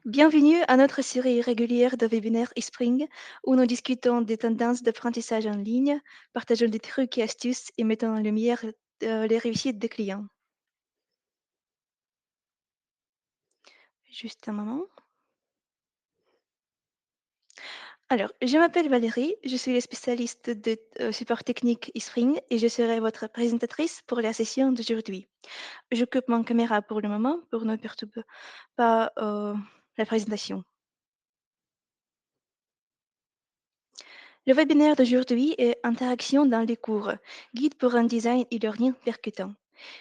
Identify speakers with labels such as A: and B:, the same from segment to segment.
A: Bienvenue à notre série régulière de webinaires eSpring où nous discutons des tendances d'apprentissage en ligne, partageons des trucs et astuces et mettons en lumière les réussites des clients. Juste un moment. Alors, je m'appelle Valérie, je suis la spécialiste de support technique eSpring et je serai votre présentatrice pour la session d'aujourd'hui. J'occupe mon caméra pour le moment pour ne perturber pas la présentation. Le webinaire d'aujourd'hui est Interaction dans les cours, guide pour un design e-learning percutant.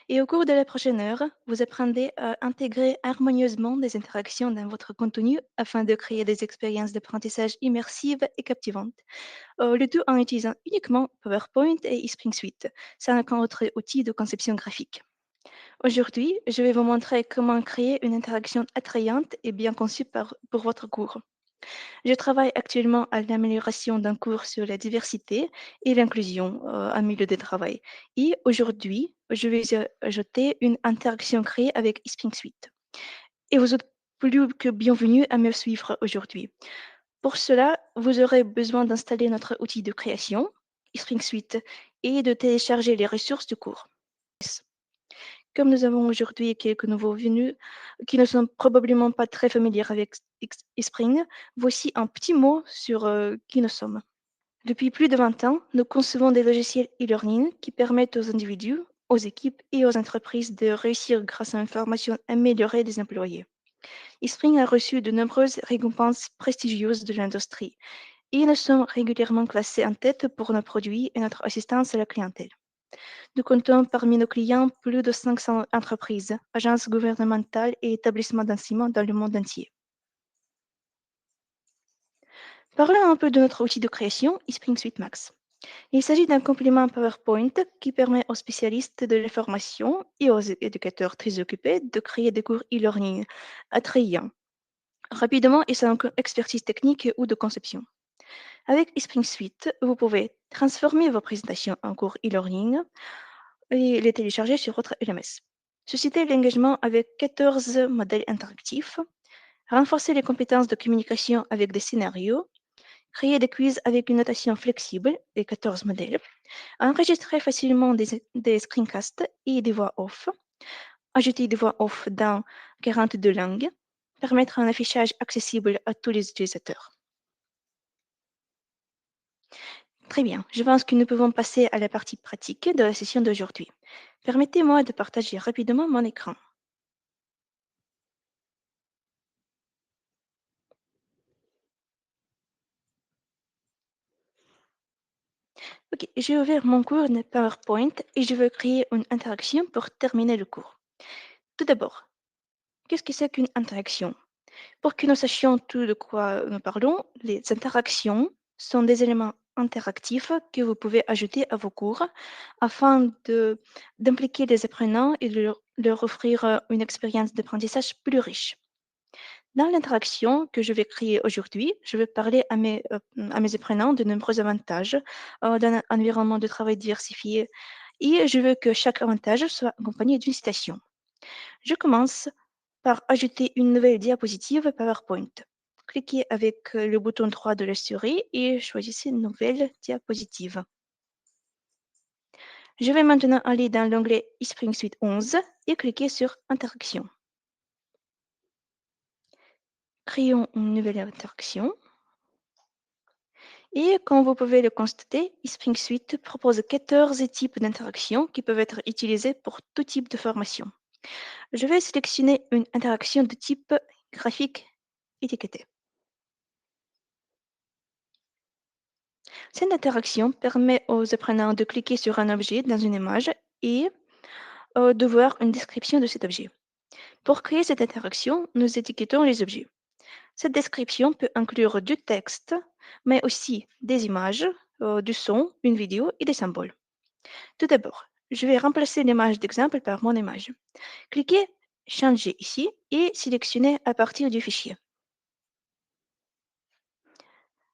A: Et au cours de la prochaine heure, vous apprendrez à intégrer harmonieusement des interactions dans votre contenu afin de créer des expériences d'apprentissage immersives et captivantes. Le tout en utilisant uniquement PowerPoint et eSpring Suite, sans aucun autre outil de conception graphique. Aujourd'hui, je vais vous montrer comment créer une interaction attrayante et bien conçue pour votre cours. Je travaille actuellement à l'amélioration d'un cours sur la diversité et l'inclusion en milieu de travail. Et aujourd'hui, je vais ajouter une interaction créée avec Spring Suite. Et vous êtes plus que bienvenus à me suivre aujourd'hui. Pour cela, vous aurez besoin d'installer notre outil de création, Spring Suite, et de télécharger les ressources du cours. Comme nous avons aujourd'hui quelques nouveaux venus qui ne sont probablement pas très familiers avec Spring, voici un petit mot sur qui nous sommes. Depuis plus de 20 ans, nous concevons des logiciels e-learning qui permettent aux individus, aux équipes et aux entreprises de réussir grâce à une formation améliorée des employés. eSpring a reçu de nombreuses récompenses prestigieuses de l'industrie et nous sommes régulièrement classés en tête pour nos produits et notre assistance à la clientèle. Nous comptons parmi nos clients plus de 500 entreprises, agences gouvernementales et établissements d'enseignement dans le monde entier. Parlons un peu de notre outil de création, eSpring Suite Max. Il s'agit d'un complément PowerPoint qui permet aux spécialistes de la formation et aux éducateurs très occupés de créer des cours e-learning attrayants, rapidement et sans aucune expertise technique ou de conception. Avec eSpring Suite, vous pouvez transformer vos présentations en cours e-learning et les télécharger sur votre LMS. Susciter l'engagement avec 14 modèles interactifs, renforcer les compétences de communication avec des scénarios, créer des quiz avec une notation flexible et 14 modèles, enregistrer facilement des screencasts et des voix off, ajouter des voix off dans 42 langues, permettre un affichage accessible à tous les utilisateurs. Très bien, je pense que nous pouvons passer à la partie pratique de la session d'aujourd'hui. Permettez-moi de partager rapidement mon écran. Ok, j'ai ouvert mon cours de PowerPoint et je veux créer une interaction pour terminer le cours. Tout d'abord, qu'est-ce que c'est qu'une interaction? Pour que nous sachions tout de quoi nous parlons, les interactions sont des éléments interactifs que vous pouvez ajouter à vos cours afin d'impliquer les apprenants et de leur offrir une expérience d'apprentissage plus riche. Dans l'interaction que je vais créer aujourd'hui, je vais parler à mes apprenants de nombreux avantages d'un environnement de travail diversifié et je veux que chaque avantage soit accompagné d'une citation. Je commence par ajouter une nouvelle diapositive PowerPoint. Cliquez avec le bouton droit de la souris et choisissez une nouvelle diapositive. Je vais maintenant aller dans l'onglet eSpring Suite 11 et cliquer sur Interaction. Créons une nouvelle interaction. Et comme vous pouvez le constater, eSpring Suite propose 14 types d'interactions qui peuvent être utilisées pour tout type de formation. Je vais sélectionner une interaction de type graphique étiqueté. Cette interaction permet aux apprenants de cliquer sur un objet dans une image et de voir une description de cet objet. Pour créer cette interaction, nous étiquetons les objets. Cette description peut inclure du texte, mais aussi des images, du son, une vidéo et des symboles. Tout d'abord, je vais remplacer l'image d'exemple par mon image. Cliquez Changer ici et sélectionnez à partir du fichier.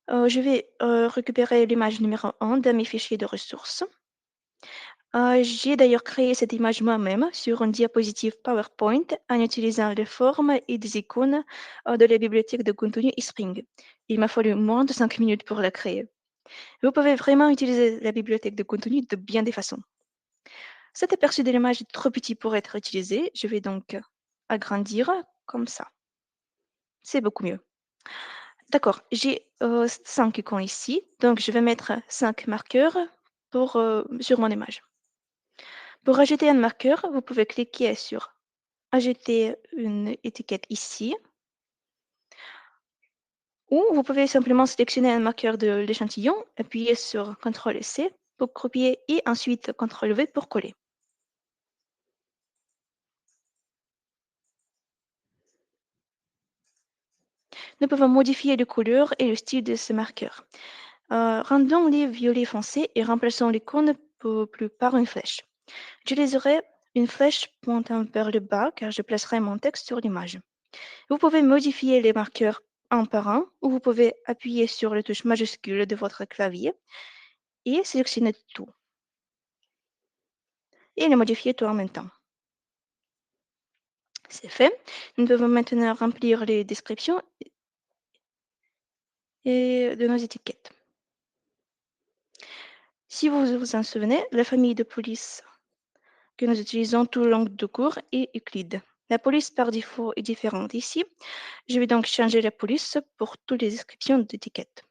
A: Je vais récupérer l'image numéro 1 dans mes fichiers de ressources. J'ai d'ailleurs créé cette image moi-même sur une diapositive PowerPoint en utilisant les formes et des icônes de la bibliothèque de contenu eSpring. Il m'a fallu moins de 5 minutes pour la créer. Vous pouvez vraiment utiliser la bibliothèque de contenu de bien des façons. Cet aperçu de l'image est trop petit pour être utilisé. Je vais donc agrandir comme ça. C'est beaucoup mieux. D'accord, j'ai 5 icônes ici. Donc, je vais mettre 5 marqueurs sur mon image. Pour ajouter un marqueur, vous pouvez cliquer sur Ajouter une étiquette ici. Ou vous pouvez simplement sélectionner un marqueur de l'échantillon, appuyer sur CTRL-C pour copier et ensuite CTRL-V pour coller. Nous pouvons modifier les couleurs et le style de ce marqueur. Rendons-les violet foncé et remplaçons l'icône plus par une flèche. J'utiliserai une flèche pointant vers le bas car je placerai mon texte sur l'image. Vous pouvez modifier les marqueurs un par un ou vous pouvez appuyer sur les touches majuscules de votre clavier et sélectionner tout et les modifier tout en même temps. C'est fait. Nous devons maintenant remplir les descriptions et de nos étiquettes. Si vous vous en souvenez, la famille de police que nous utilisons tout le long du cours est Euclide. La police par défaut est différente ici. Je vais donc changer la police pour toutes les descriptions d'étiquettes.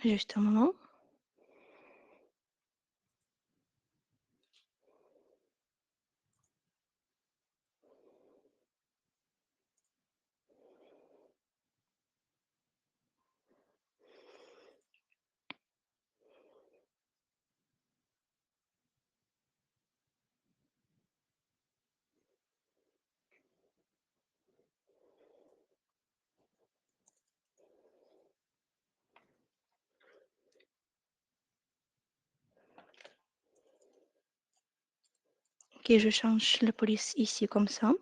A: Juste un moment. Ok, je change la police ici comme ça.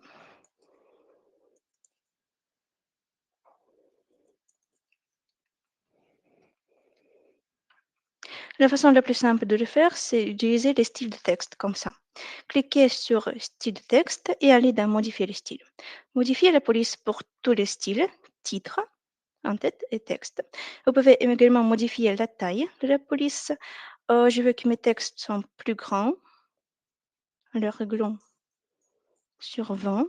A: La façon la plus simple de le faire, c'est d'utiliser les styles de texte comme ça. Cliquez sur Style de texte et allez dans Modifier les styles. Modifiez la police pour tous les styles, titre, en-tête et texte. Vous pouvez également modifier la taille de la police. Je veux que mes textes soient plus grands. Le réglons sur 20.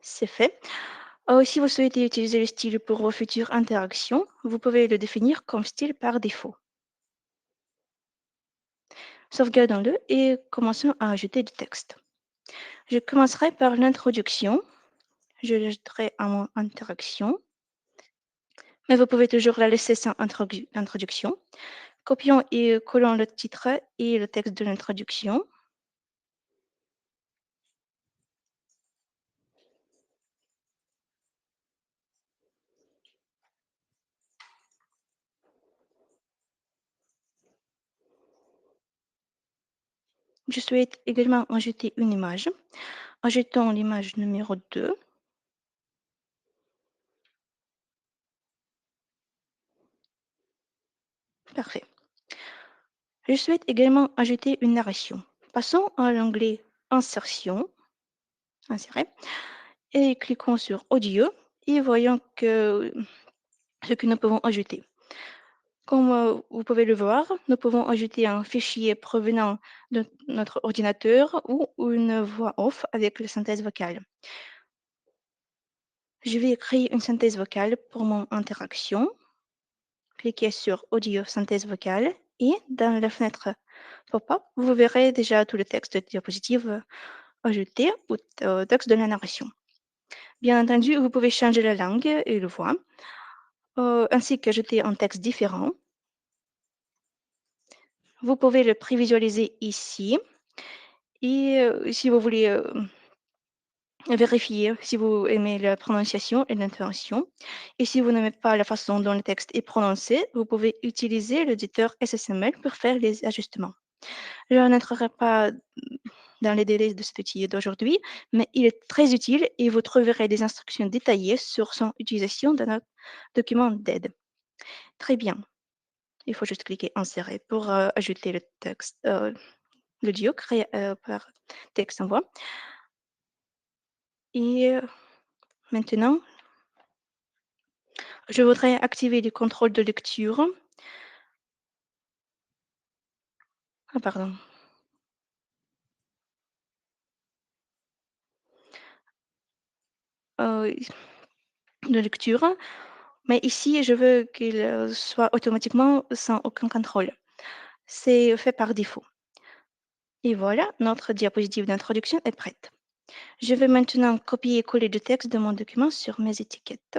A: C'est fait. Si vous souhaitez utiliser le style pour vos futures interactions, vous pouvez le définir comme style par défaut. Sauvegardons-le et commençons à ajouter du texte. Je commencerai par l'introduction. Je l'ajouterai à mon interaction, mais vous pouvez toujours la laisser sans introduction. Copions et collons le titre et le texte de l'introduction. Je souhaite également ajouter une image. Ajoutons l'image numéro 2. Parfait. Je souhaite également ajouter une narration. Passons à l'onglet Insertion, Insérer, et cliquons sur Audio et voyons ce que nous pouvons ajouter. Comme vous pouvez le voir, nous pouvons ajouter un fichier provenant de notre ordinateur ou une voix off avec la synthèse vocale. Je vais créer une synthèse vocale pour mon interaction. Cliquez sur Audio synthèse vocale et dans la fenêtre pop-up, vous verrez déjà tout le texte de diapositive ajouté au texte de la narration. Bien entendu, vous pouvez changer la langue et le voix, ainsi qu'ajouter un texte différent. Vous pouvez le prévisualiser ici et si vous voulez vérifier si vous aimez la prononciation et l'intonation. Et si vous n'aimez pas la façon dont le texte est prononcé, vous pouvez utiliser l'éditeur SSML pour faire les ajustements. Je n'entrerai pas dans les délais de cet outil d'aujourd'hui, mais il est très utile et vous trouverez des instructions détaillées sur son utilisation dans notre document d'aide. Très bien. Il faut juste cliquer Insérer pour ajouter le texte, l'audio créé par texte envoi. Et maintenant, je voudrais activer les contrôles de lecture. Ah, pardon. Euh, de lecture. Mais ici, je veux qu'il soit automatiquement sans aucun contrôle. C'est fait par défaut. Et voilà, notre diapositive d'introduction est prête. Je vais maintenant copier et coller le texte de mon document sur mes étiquettes.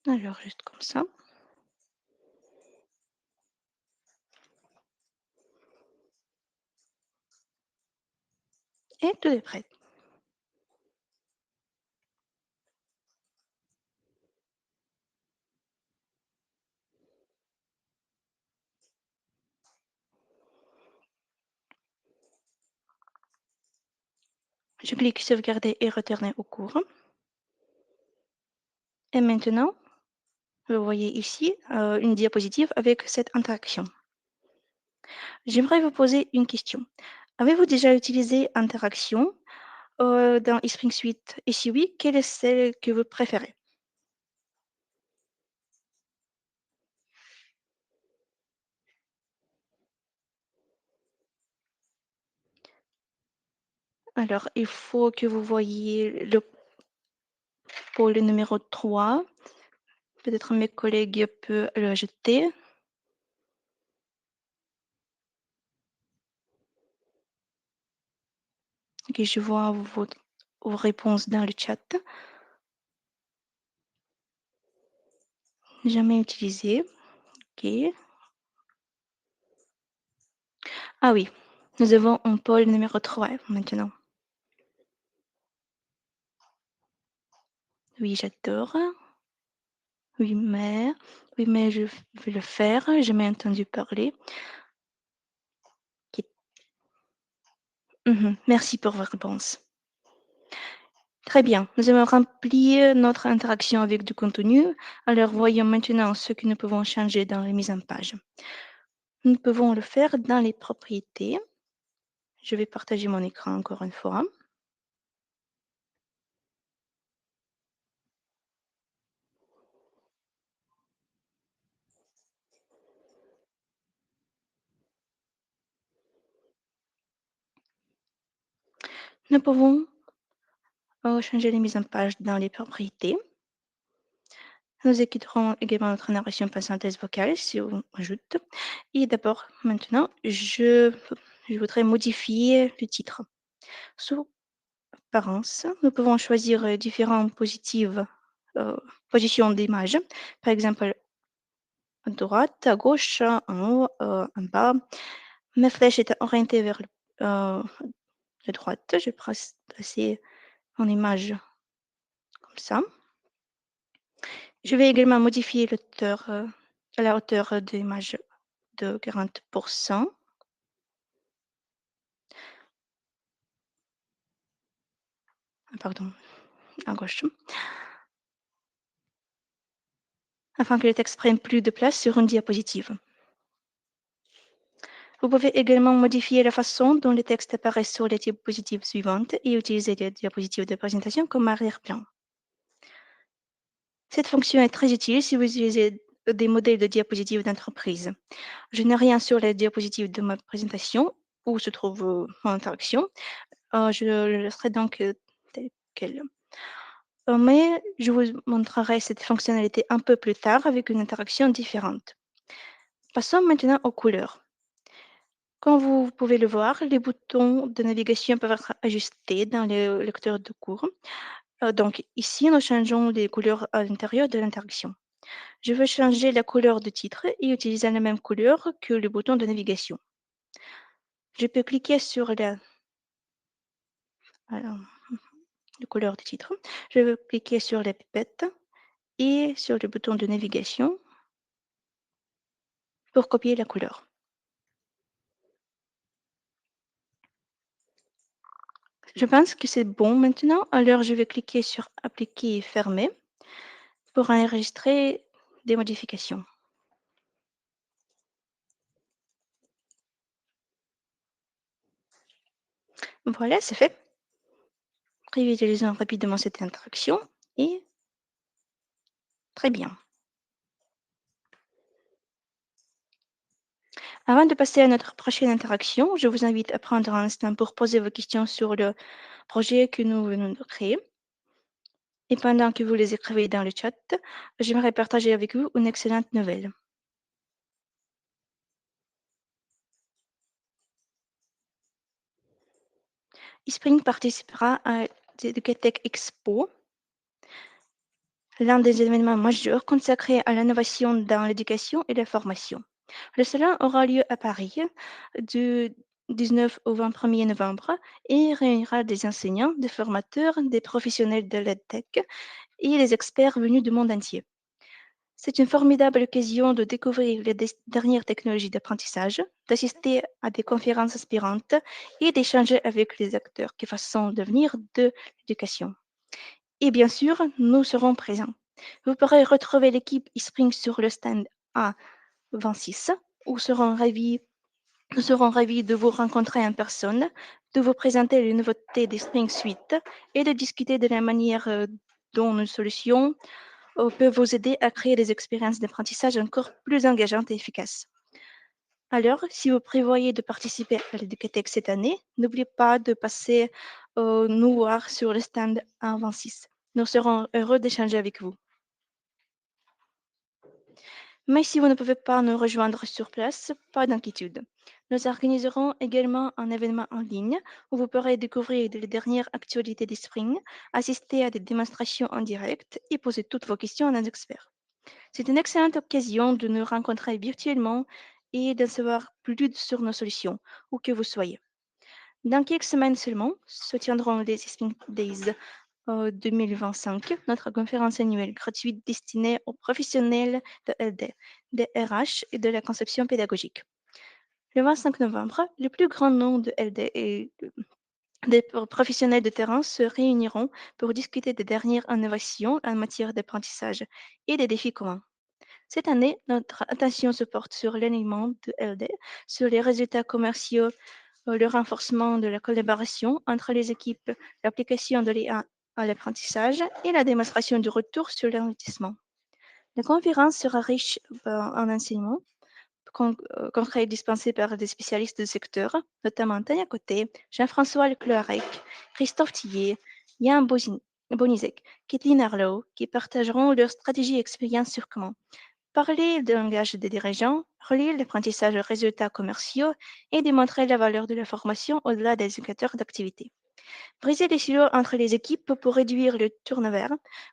A: Alors, juste comme ça. Et tout est prêt. Je clique Sauvegarder et retourner au cours. Et maintenant, vous voyez ici une diapositive avec cette interaction. J'aimerais vous poser une question. Avez-vous déjà utilisé Interaction dans eSpring Suite? Et si oui, quelle est celle que vous préférez? Alors, il faut que vous voyez le pôle numéro 3. Peut-être mes collègues peuvent l'ajouter. Ok, je vois vos réponses dans le chat. Jamais utilisé. Ok. Ah oui, nous avons un pôle numéro 3 maintenant. Oui, j'adore. Oui, mais je vais le faire. J'ai jamais entendu parler. Ok. Merci pour votre réponse. Très bien. Nous allons remplir notre interaction avec du contenu. Alors, voyons maintenant ce que nous pouvons changer dans la mise en page. Nous pouvons le faire dans les propriétés. Je vais partager mon écran encore une fois. Nous pouvons changer les mises en page dans les propriétés. Nous équiterons également notre narration par synthèse vocale si on ajoute. Et d'abord, maintenant, je voudrais modifier le titre. Sous Apparence, nous pouvons choisir différentes positions d'image. Par exemple, à droite, à gauche, en haut, en bas. Ma flèche est orientée vers la droite. Je vais placer mon image comme ça. Je vais également modifier la hauteur de l'image de 40%. Pardon, à gauche. Afin que le texte prenne plus de place sur une diapositive. Vous pouvez également modifier la façon dont les textes apparaissent sur les diapositives suivantes et utiliser les diapositives de présentation comme arrière-plan. Cette fonction est très utile si vous utilisez des modèles de diapositives d'entreprise. Je n'ai rien sur les diapositives de ma présentation où se trouve mon interaction. Je le laisserai donc tel quel. Mais je vous montrerai cette fonctionnalité un peu plus tard avec une interaction différente. Passons maintenant aux couleurs. Comme vous pouvez le voir, les boutons de navigation peuvent être ajustés dans le lecteur de cours. Donc ici, nous changeons les couleurs à l'intérieur de l'interaction. Je veux changer la couleur de titre et utiliser la même couleur que le bouton de navigation. Je peux cliquer sur alors, la couleur du titre. Je veux cliquer sur la pipette et sur le bouton de navigation pour copier la couleur. Je pense que c'est bon maintenant, alors je vais cliquer sur Appliquer et fermer pour enregistrer des modifications. Voilà, c'est fait. Révisualisons rapidement cette interaction et très bien. Avant de passer à notre prochaine interaction, je vous invite à prendre un instant pour poser vos questions sur le projet que nous venons de créer. Et pendant que vous les écrivez dans le chat, j'aimerais partager avec vous une excellente nouvelle. eSpring participera à l'Educatech Expo, l'un des événements majeurs consacrés à l'innovation dans l'éducation et la formation. Le salon aura lieu à Paris du 19 au 21er novembre et réunira des enseignants, des formateurs, des professionnels de l'EdTech et des experts venus du monde entier. C'est une formidable occasion de découvrir les dernières technologies d'apprentissage, d'assister à des conférences inspirantes et d'échanger avec les acteurs qui façonnent l'avenir de l'éducation. Et bien sûr, nous serons présents. Vous pourrez retrouver l'équipe eSpring sur le stand A26 où nous serons ravis de vous rencontrer en personne, de vous présenter les nouveautés des Spring Suite et de discuter de la manière dont nos solutions peuvent vous aider à créer des expériences d'apprentissage encore plus engageantes et efficaces. Alors, si vous prévoyez de participer à l'Educatec cette année, n'oubliez pas de passer nous voir sur le stand 126. Nous serons heureux d'échanger avec vous. Mais si vous ne pouvez pas nous rejoindre sur place, pas d'inquiétude. Nous organiserons également un événement en ligne où vous pourrez découvrir les dernières actualités des Spring, assister à des démonstrations en direct et poser toutes vos questions à nos experts. C'est une excellente occasion de nous rencontrer virtuellement et d'en savoir plus sur nos solutions, où que vous soyez. Dans quelques semaines seulement se tiendront les Spring Days 2025, notre conférence annuelle gratuite destinée aux professionnels de LD, des RH et de la conception pédagogique. Le 25 novembre, le plus grand nombre de LD et des professionnels de terrain se réuniront pour discuter des dernières innovations en matière d'apprentissage et des défis communs. Cette année, notre attention se porte sur l'alignement de LD, sur les résultats commerciaux, le renforcement de la collaboration entre les équipes, l'application de l'IA à l'apprentissage et la démonstration du retour sur l'investissement. La conférence sera riche en enseignements concrets dispensés par des spécialistes du secteur, notamment Tania Côté, Jean-François Leclerc, Christophe Tillet, Yann Bonizek, Kathleen Arlo, qui partageront leurs stratégies et expériences sur comment parler du langage des dirigeants, relier l'apprentissage aux résultats commerciaux et démontrer la valeur de la formation au-delà des indicateurs d'activité. Briser les silos entre les équipes pour réduire le turnover,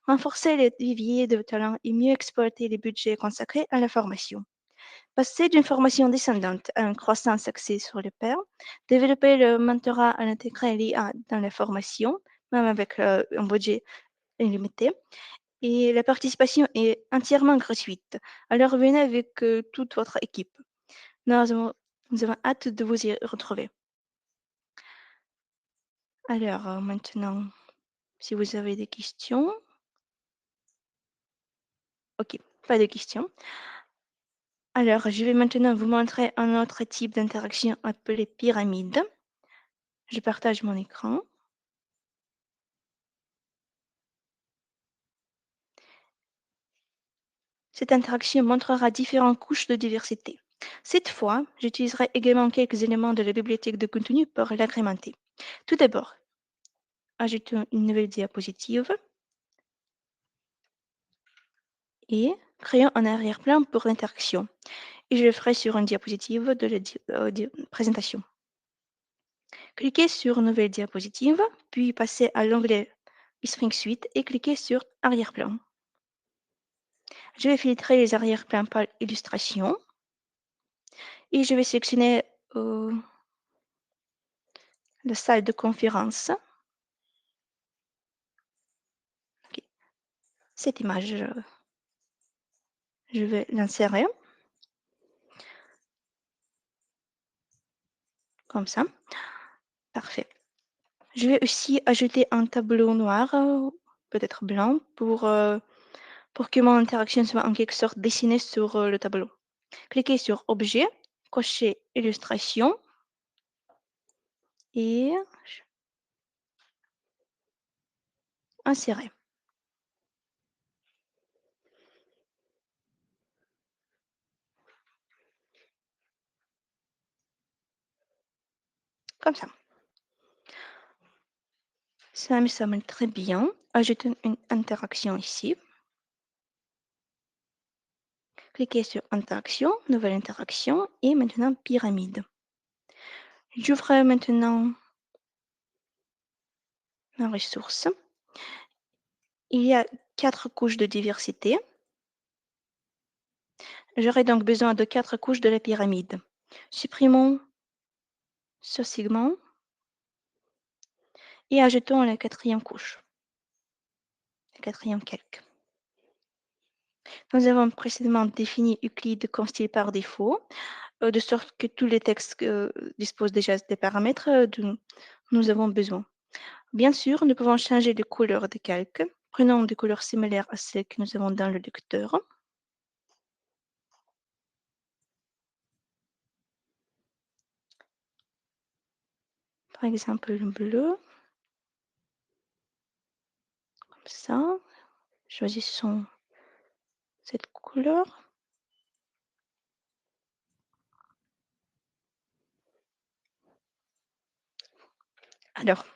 A: renforcer les viviers de talents et mieux exploiter les budgets consacrés à la formation. Passer d'une formation descendante à une croissance axée sur le pair, développer le mentorat à intégrer l'IA dans la formation, même avec un budget illimité, et la participation est entièrement gratuite. Alors venez avec toute votre équipe. Nous avons, nous avons hâte de vous y retrouver. Alors maintenant, si vous avez des questions, ok, pas de questions. Alors, je vais maintenant vous montrer un autre type d'interaction appelé pyramide. Je partage mon écran. Cette interaction montrera différentes couches de diversité. Cette fois, j'utiliserai également quelques éléments de la bibliothèque de contenu pour l'agrémenter. Tout d'abord, ajoutons une nouvelle diapositive et créons un arrière-plan pour l'interaction. Et je le ferai sur une diapositive de la présentation. Cliquez sur Nouvelle diapositive, puis passez à l'onglet Spring Suite et cliquez sur Arrière-plan. Je vais filtrer les arrière-plans par illustration et je vais sélectionner la salle de conférence. Ok. Cette image, je vais l'insérer comme ça. Parfait. Je vais aussi ajouter un tableau noir, peut-être blanc, pour que mon interaction soit en quelque sorte dessinée sur le tableau. Cliquez sur Objet, cochez Illustration et insérer. Comme ça. Ça me semble très bien. Ajoutons une interaction ici. Cliquez sur Interaction, Nouvelle interaction et maintenant Pyramide. J'ouvre maintenant la ressource. Il y a 4 couches de diversité. J'aurai donc besoin de 4 couches de la pyramide. Supprimons ce segment et ajoutons la quatrième couche, la quatrième calque. Nous avons précédemment défini Euclide comme style par défaut, de sorte que tous les textes disposent déjà des paramètres dont nous avons besoin. Bien sûr, nous pouvons changer de couleur des calques. Prenons des couleurs similaires à celles que nous avons dans le lecteur. Par exemple, le bleu, comme ça. Choisissons cette couleur. Alors,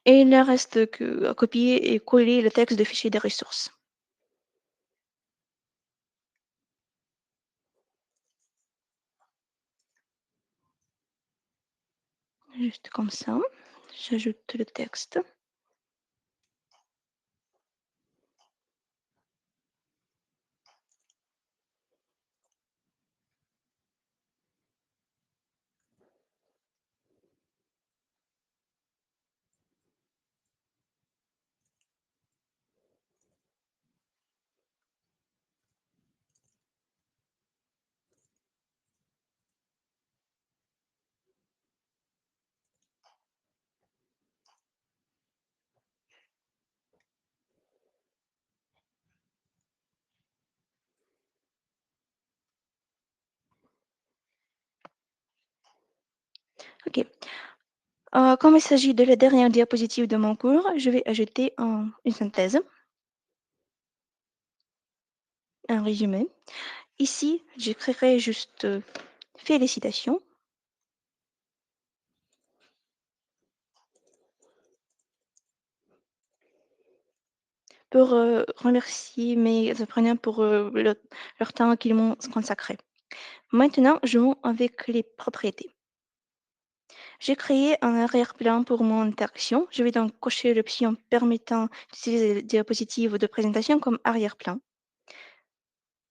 A: et il ne reste qu'à copier et coller le texte de fichier des ressources. Juste comme ça. J'ajoute le texte. OK. Comme il s'agit de la dernière diapositive de mon cours, je vais ajouter une synthèse, un résumé. Ici, j'écrirai juste félicitations pour remercier mes apprenants pour leur temps qu'ils m'ont consacré. Maintenant, jouons avec les propriétés. J'ai créé un arrière-plan pour mon interaction. Je vais donc cocher l'option permettant d'utiliser les diapositives de présentation comme arrière-plan.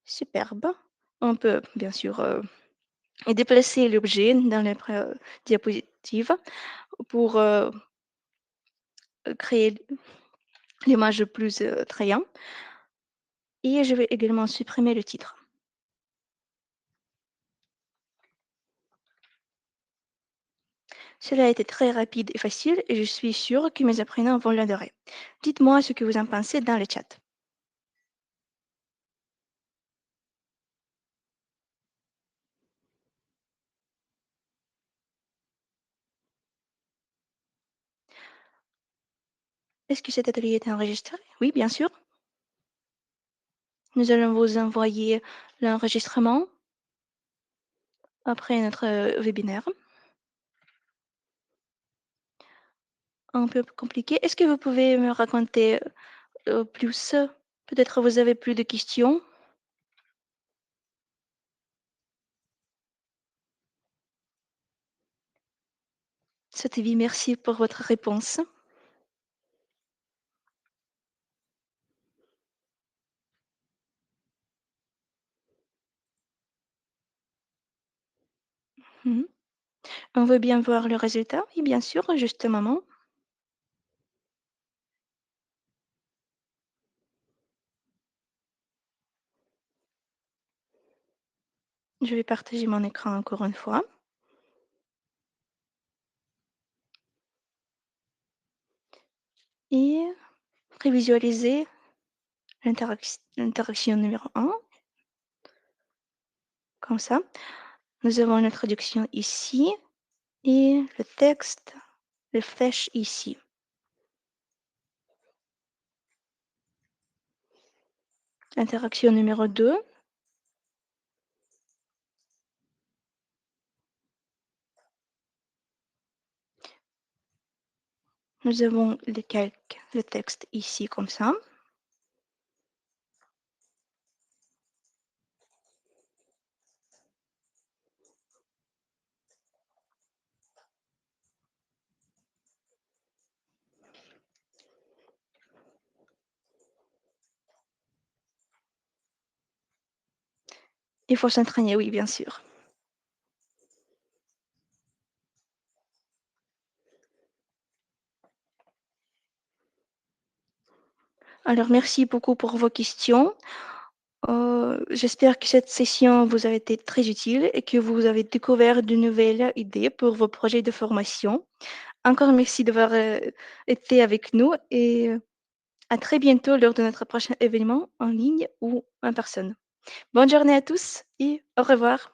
A: Superbe. On peut bien sûr déplacer l'objet dans les diapositives pour créer l'image plus attrayante. Et je vais également supprimer le titre. Cela a été très rapide et facile et je suis sûre que mes apprenants vont l'adorer. Dites-moi ce que vous en pensez dans le chat. Est-ce que cet atelier est enregistré? Oui, bien sûr. Nous allons vous envoyer l'enregistrement après notre webinaire. Un peu compliqué. Est-ce que vous pouvez me raconter plus? Peut-être vous avez plus de questions? C'était oui, merci pour votre réponse. Mhm. On veut bien voir le résultat? Oui, bien sûr, juste un moment. Je vais partager mon écran encore une fois et prévisualiser l'interaction numéro un, comme ça. Nous avons l'introduction ici et le texte, les flèches ici. Interaction numéro 2, nous avons le calque, le texte ici comme ça. Il faut s'entraîner, oui, bien sûr. Alors, merci beaucoup pour vos questions. J'espère que cette session vous a été très utile et que vous avez découvert de nouvelles idées pour vos projets de formation. Encore merci d'avoir été avec nous et à très bientôt lors de notre prochain événement en ligne ou en personne. Bonne journée à tous et au revoir.